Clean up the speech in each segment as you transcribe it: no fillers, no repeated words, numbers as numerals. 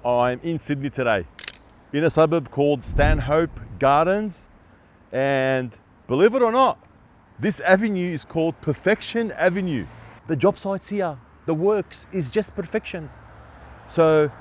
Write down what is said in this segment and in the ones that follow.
I'm in Sydney today, in a suburb called Stanhope Gardens, and believe it or not, this avenue is called Perfection Avenue. The job site's here, the works is just perfection. So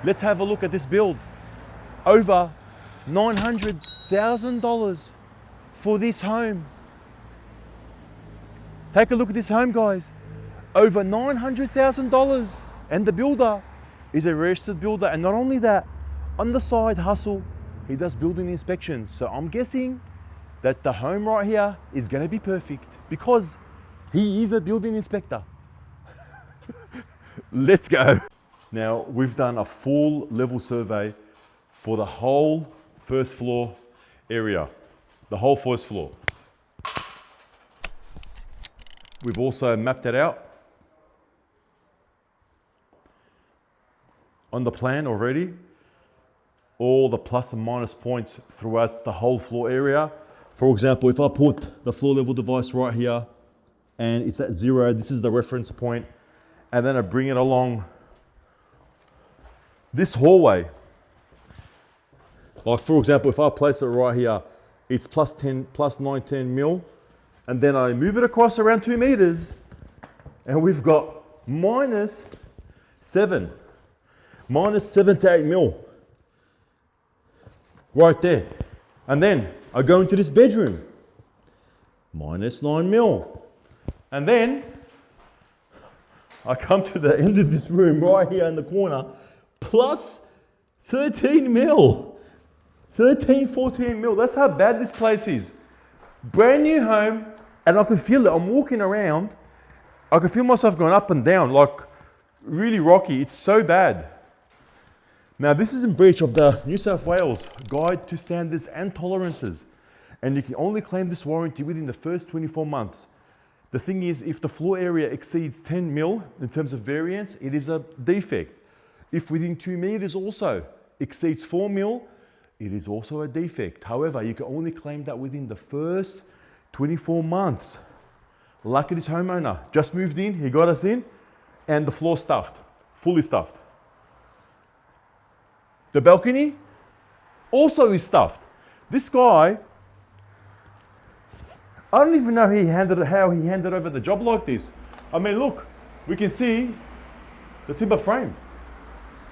let's have a look at this build. Over $900,000 for this home. Take a look at this home, guys. Over $900,000, and the builder is a registered builder. And not only that, on the side hustle, he does building inspections. So I'm guessing that the home right here is going to be perfect because he is a building inspector. Let's go. Now, we've done a full level survey for the whole first floor area, the whole first floor. We've also mapped it out on the plan already, all the plus and minus points throughout the whole floor area. For example, if I put the floor level device right here and it's at 0, this is the reference point, and then I bring it along this hallway. Like for example, if I place it right here, it's plus 910 mil, and then I move it across around 2 meters, and we've got minus 7 to 8 mil right there. And then I go into this bedroom, minus 9 mil. And then I come to the end of this room right here in the corner, plus 13 mil. 13, 14 mil. That's how bad this place is. Brand new home, and I can feel it. I'm walking around, I can feel myself going up and down, like really rocky. It's so bad. Now, this is in breach of the New South Wales Guide to Standards and Tolerances, and you can only claim this warranty within the first 24 months. The thing is, if the floor area exceeds 10 mil in terms of variance, it is a defect. If within 2 meters also exceeds 4 mil, it is also a defect. However, you can only claim that within the first 24 months. Lucky this homeowner just moved in, he got us in, and the floor stuffed, fully stuffed. The balcony also is stuffed. This guy, I don't even know how he handed over the job like this. I mean, look, we can see the timber frame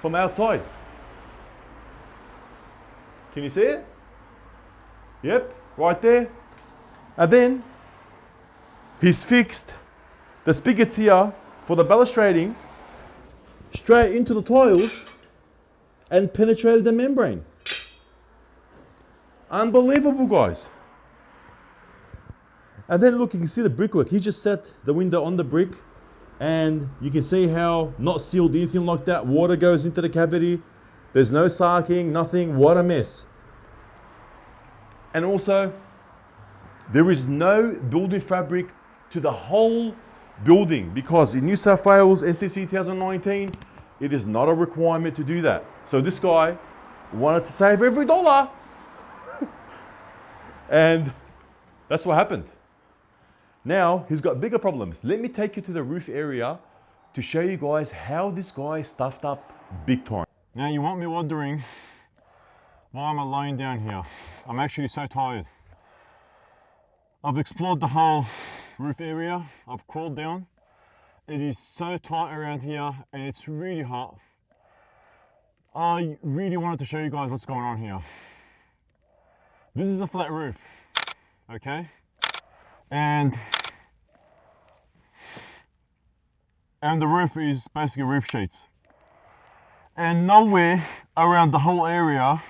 from outside. Can you see it? Yep, right there. And then he's fixed the spigots here for the balustrading straight into the tiles and penetrated the membrane. Unbelievable, guys. And then look, you can see the brickwork. He just set the window on the brick, and you can see how not sealed, anything like that. Water goes into the cavity. There's no sarking, nothing. What a mess. And also, there is no building fabric to the whole building, because in New South Wales NCC 2019, it is not a requirement to do that. So this guy wanted to save every dollar. And that's what happened. Now he's got bigger problems. Let me take you to the roof area to show you guys how this guy stuffed up big time. Now you won't be wondering why am I lying down here. I'm actually so tired. I've explored the whole roof area. I've crawled down. It is so tight around here and it's really hot. I really wanted to show you guys what's going on here. This is a flat roof, okay? And the roof is basically roof sheets. And nowhere around the whole area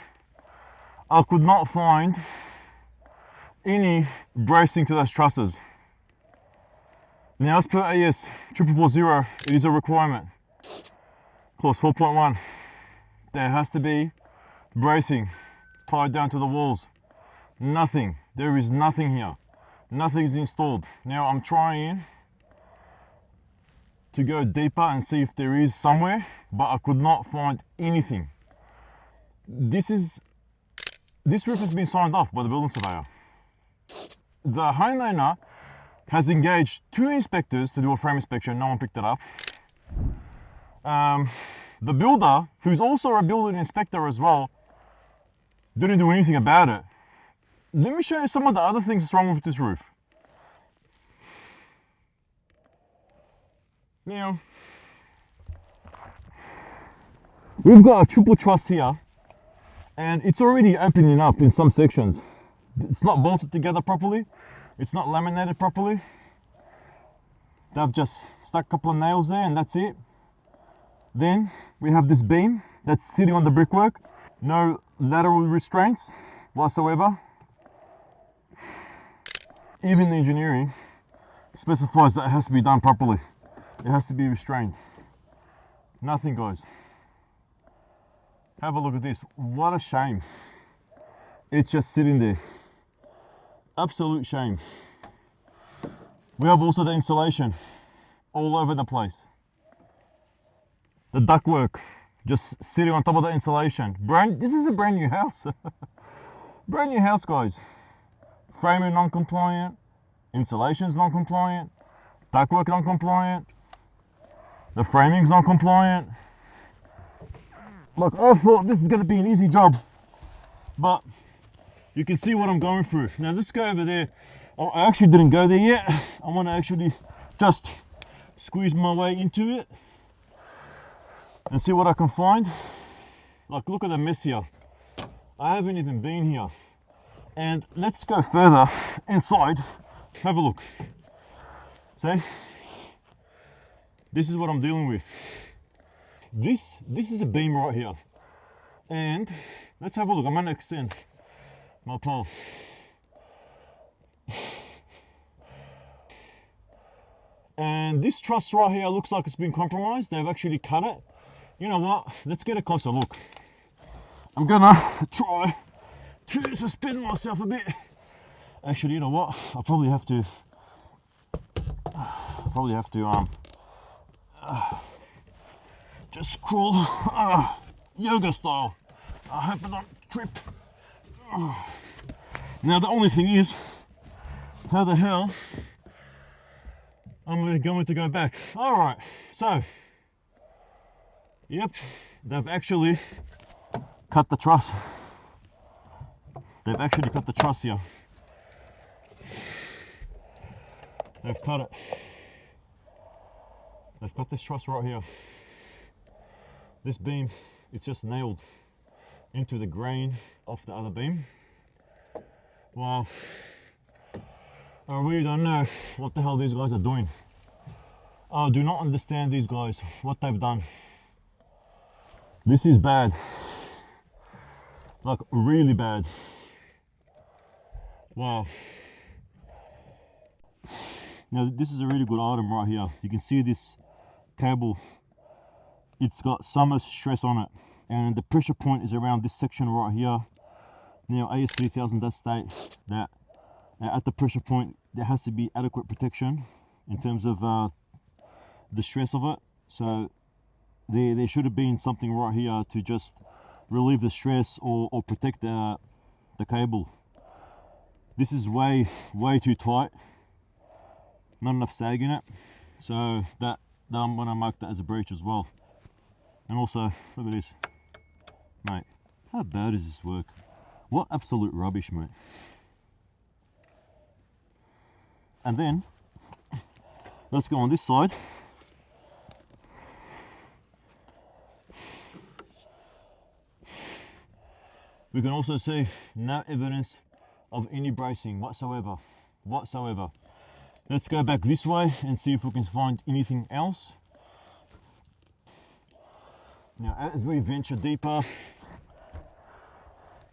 I could not find any bracing to those trusses. Now as per AS 4440, it is a requirement. Clause 4.1, there has to be bracing tied down to the walls. Nothing, there is nothing here. Nothing is installed. Now I'm trying to go deeper and see if there is somewhere, but I could not find anything. This roof has been signed off by the building surveyor. The homeowner has engaged 2 inspectors to do a frame inspection. No one picked it up. the builder, who's also a building inspector as well, didn't do anything about it. Let me show you some of the other things that's wrong with this roof. Now, we've got a triple truss here, and it's already opening up in some sections. It's not bolted together properly. It's not laminated properly. They've just stuck a couple of nails there and that's it. Then we have this beam that's sitting on the brickwork. No lateral restraints whatsoever. Even the engineering specifies that it has to be done properly. It has to be restrained. Nothing, guys. Have a look at this. What a shame. It's just sitting there. Absolute shame. We have also the insulation all over the place. The ductwork just sitting on top of the insulation. This is a brand new house. Brand new house, guys. Framing non-compliant, insulation's non-compliant, ductwork non-compliant, the framing's non-compliant. Look, I thought this is going to be an easy job, but you can see what I'm going through. Now let's go over there. I actually didn't go there yet. I want to actually just squeeze my way into it and see what I can find. Like, look at the mess here. I haven't even been here. And let's go further inside. Have a look. See? This is what I'm dealing with. This is a beam right here. And let's have a look. I'm going to extend my pole. And this truss right here looks like it's been compromised. They've actually cut it. You know what? Let's get a closer look. I'm gonna try to suspend myself a bit. Actually, you know what? I'll probably have to just crawl yoga style. I hope I don't trip. Now the only thing is, how the hell I'm going to go back? All right, so yep, they've actually cut the truss. They've actually cut the truss here. They've cut it. They've cut this truss right here. This beam, it's just nailed into the grain of the other beam. Wow. I really don't know what the hell these guys are doing. I do not understand these guys, what they've done. This is bad. Like, really bad. Wow. Now this is a really good item right here. You can see this cable. It's got summer stress on it. And the pressure point is around this section right here. Now AS 3000 does state that at the pressure point there has to be adequate protection in terms of the stress of it. So there should have been something right here to just relieve the stress or protect the cable. This is way too tight, not enough sag in it, so that I'm going to mark that as a breach as well. And also, look at this, mate, how bad is this work? What absolute rubbish, mate. And then let's go on this side. We can also see no evidence of any bracing whatsoever. Let's go back this way and see if we can find anything else. Now, as we venture deeper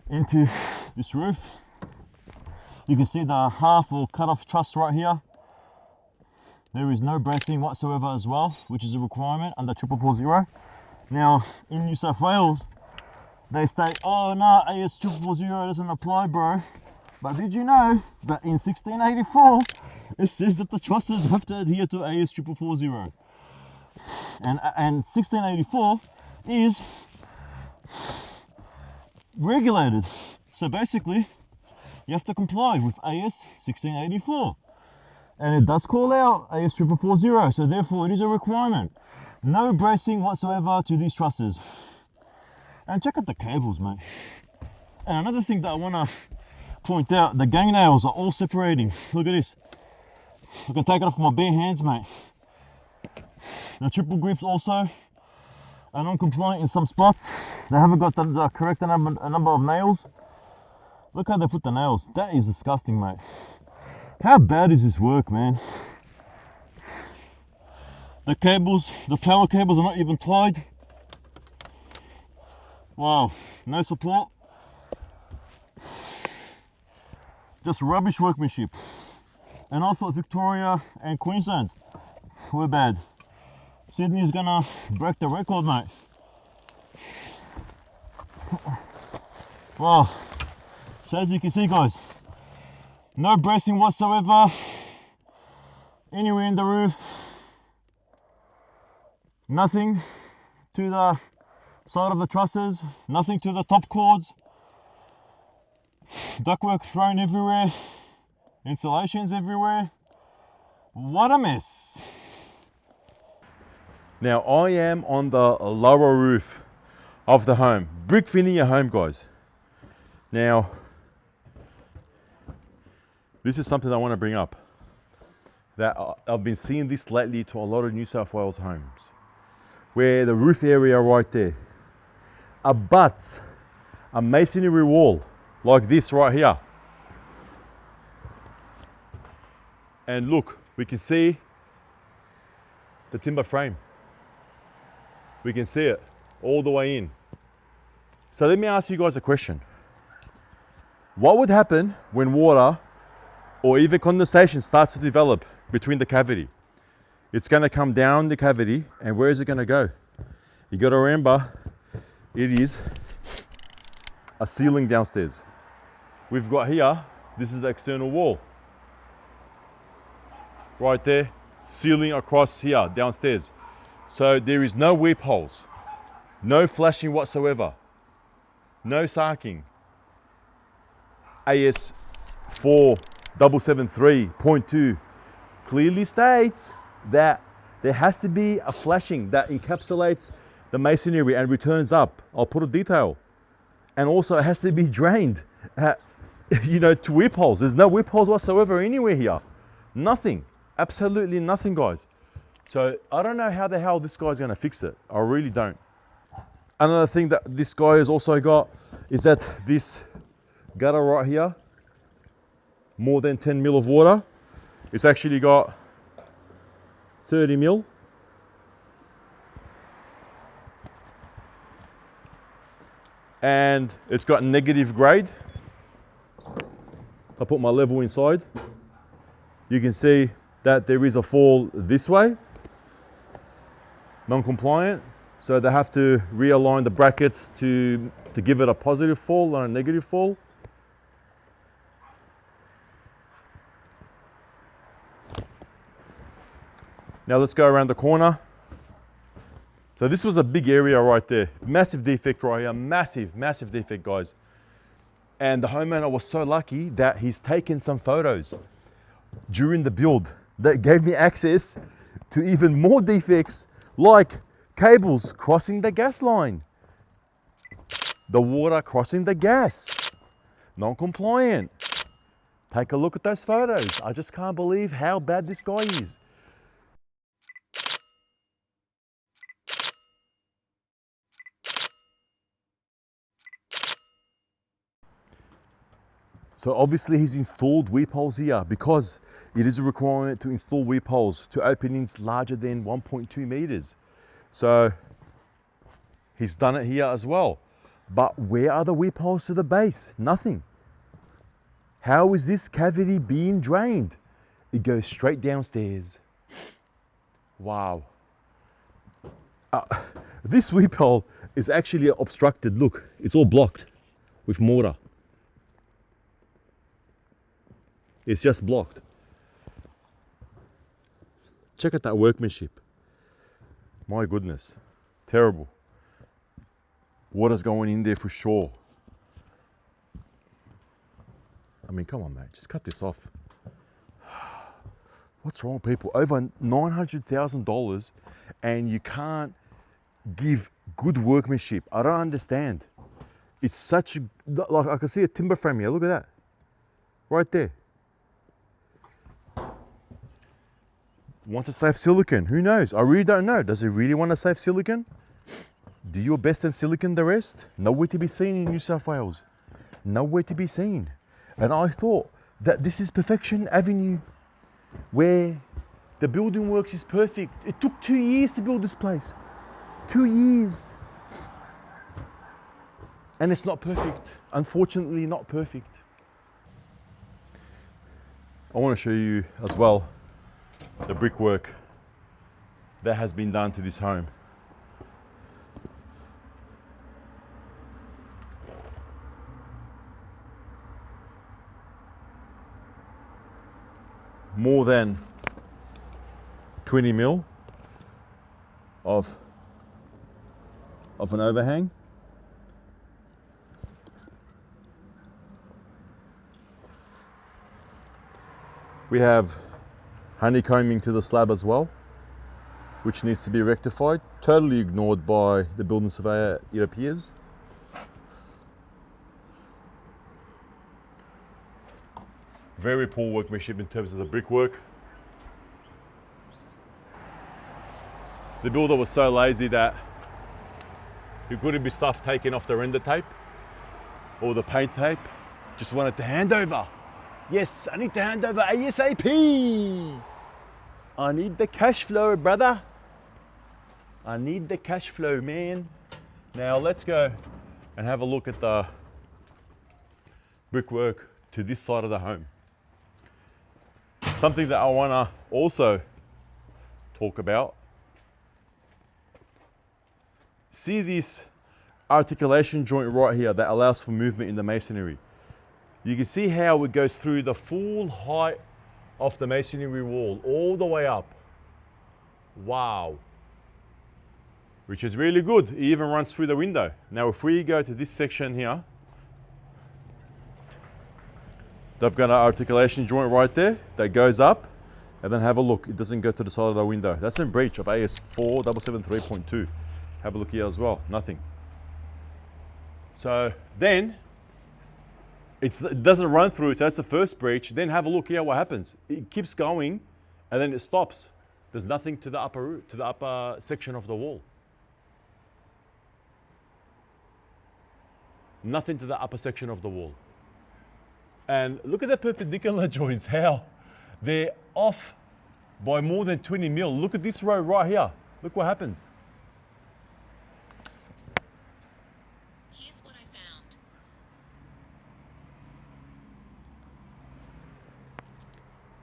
into this roof, you can see the half or cut off truss right here. There is no bracing whatsoever as well, which is a requirement under 4440. Now, in New South Wales, they state, oh no, AS 4440 doesn't apply, bro. But did you know that in 1684, it says that the trusses have to adhere to AS 4440. And 1684 is regulated. So basically, you have to comply with AS 1684. And it does call out AS 4440, so therefore it is a requirement. No bracing whatsoever to these trusses. And check out the cables, mate. And another thing that I want to point out, the gang nails are all separating. Look at this. I can take it off with my bare hands, mate. The triple grips also are non-compliant in some spots. They haven't got the correct number of nails. Look how they put the nails. That is disgusting, mate. How bad is this work, man? The cables, the power cables are not even tied. Wow, no support. Just rubbish workmanship. And I thought Victoria and Queensland were bad. Sydney's gonna break the record, mate. Wow. So as you can see, guys, no bracing whatsoever anywhere in the roof. Nothing to the side of the trusses, nothing to the top cords. Ductwork thrown everywhere, insulations everywhere. What a mess. Now I am on the lower roof of the home, brick veneer home, guys. Now, this is something I want to bring up. That I've been seeing this lately to a lot of New South Wales homes, where the roof area right there abuts a masonry wall like this right here. And look, we can see the timber frame. We can see it all the way in. So let me ask you guys a question. What would happen when water or even condensation starts to develop between the cavity? It's going to come down the cavity, and where is it going to go? You got to remember, it is a ceiling downstairs. We've got here, this is the external wall. Right there, ceiling across here, downstairs. So there is no weep holes, no flashing whatsoever, no sarking. AS 4773.2 clearly states that there has to be a flashing that encapsulates the masonry and returns up. I'll put a detail. And also it has to be drained, to whip holes. There's no whip holes whatsoever anywhere here. Nothing, absolutely nothing, guys. So I don't know how the hell this guy's gonna fix it. I really don't. Another thing that this guy has also got is that this gutter right here, more than 10 mil of water. It's actually got 30 mil. And it's got negative grade. I put my level inside. You can see that there is a fall this way, non-compliant. So they have to realign the brackets to give it a positive fall, not a negative fall. Now let's go around the corner. So this was a big area right there. Massive defect right here, massive, massive defect, guys. And the homeowner was so lucky that he's taken some photos during the build that gave me access to even more defects, like cables crossing the gas line, the water crossing the gas, non-compliant. Take a look at those photos. I just can't believe how bad this guy is. So obviously he's installed weep holes here because it is a requirement to install weep holes to openings larger than 1.2 meters. So he's done it here as well. But where are the weep holes to the base? Nothing. How is this cavity being drained? It goes straight downstairs. Wow. This weep hole is actually obstructed. Look, it's all blocked with mortar. It's just blocked. Check out that workmanship. My goodness, terrible. Water's going in there for sure. I mean, come on, mate, just cut this off. What's wrong with people? Over $900,000 and you can't give good workmanship. I don't understand. It's such a, like I can see a timber frame here. Look at that, right there. Want to save silicon? Who knows? I really don't know. Does he really want to save silicon? Do your best and silicon the rest. Nowhere to be seen in New South Wales. Nowhere to be seen. And I thought that this is Perfection Avenue, where the building works is perfect. It took 2 years to build this place. 2 years. And it's not perfect. Unfortunately, not perfect. I want to show you as well the brickwork that has been done to this home. More than 20 mil of an overhang. We have honeycombing to the slab as well, which needs to be rectified. Totally ignored by the building surveyor, it appears. Very poor workmanship in terms of the brickwork. The builder was so lazy that he couldn't be stuff taken off the render tape or the paint tape. Just wanted to hand over. Yes, I need to hand over ASAP. I need the cash flow, brother. I need the cash flow, man. Now let's go and have a look at the brickwork to this side of the home. Something that I want to also talk about. See this articulation joint right here that allows for movement in the masonry. You can see how it goes through the full height of the masonry wall all the way up. Wow. Which is really good. It even runs through the window. Now if we go to this section here, they've got an articulation joint right there that goes up, and then have a look. It doesn't go to the side of the window. That's in breach of AS 4773.2. Have a look here as well. Nothing. So then it doesn't run through. So that's the first breach. Then have a look here. What happens? It keeps going, and then it stops. There's nothing to the upper section of the wall. Nothing to the upper section of the wall. And look at the perpendicular joints, how they're off by more than 20 mil. Look at this row right here. Look what happens. Here's what I found.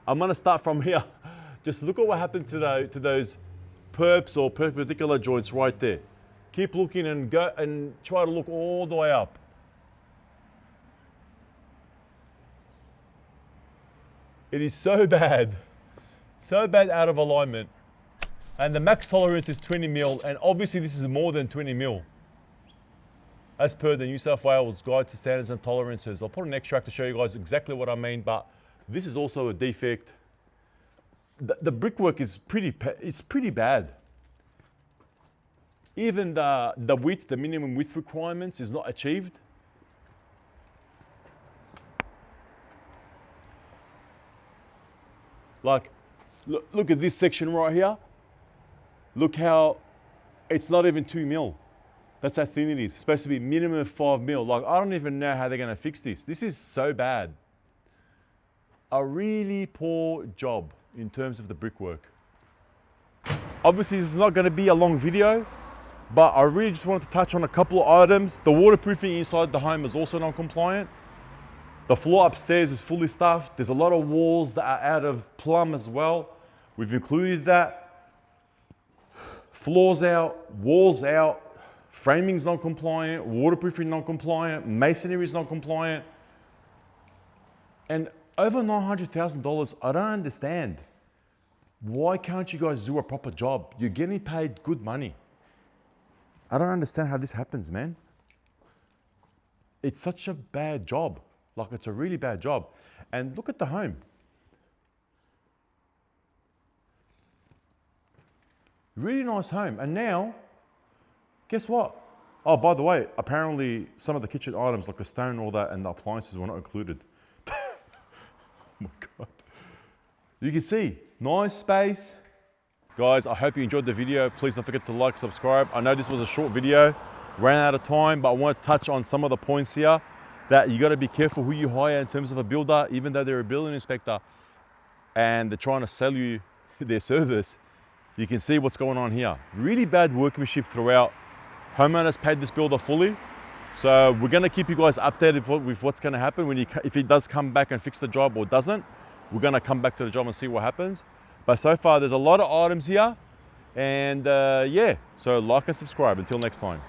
I'm gonna start from here. Just look at what happened to those perps or perpendicular joints right there. Keep looking and go and try to look all the way up. It is so bad out of alignment. And the max tolerance is 20 mil, and obviously this is more than 20 mil. As per the New South Wales Guide to Standards and Tolerances. I'll put an extract to show you guys exactly what I mean, but this is also a defect. The brickwork is pretty bad. Even the width, the minimum width requirements is not achieved. Like, look at this section right here. Look how it's not even 2 mil. That's how thin it is. It's supposed to be minimum 5 mil. Like, I don't even know how they're gonna fix this. This is so bad. A really poor job in terms of the brickwork. Obviously, this is not gonna be a long video, but I really just wanted to touch on a couple of items. The waterproofing inside the home is also non-compliant. The floor upstairs is fully stuffed. There's a lot of walls that are out of plumb as well. We've included that. Floors out, walls out, framing's non-compliant, waterproofing non-compliant, masonry is non-compliant. And over $900,000, I don't understand. Why can't you guys do a proper job? You're getting paid good money. I don't understand how this happens, man. It's such a bad job. Like, it's a really bad job. And look at the home. Really nice home. And now, guess what? Oh, by the way, apparently some of the kitchen items like the stone and all that and the appliances were not included. Oh my God. You can see, nice space. Guys, I hope you enjoyed the video. Please don't forget to like, subscribe. I know this was a short video, ran out of time, but I want to touch on some of the points here that you got to be careful who you hire in terms of a builder, even though they're a building inspector and they're trying to sell you their service. You can see what's going on here. Really bad workmanship throughout. Homeowners paid this builder fully. So we're going to keep you guys updated with what's going to happen when if he does come back and fix the job or doesn't. We're going to come back to the job and see what happens. But so far, there's a lot of items here. And yeah, so like and subscribe. Until next time.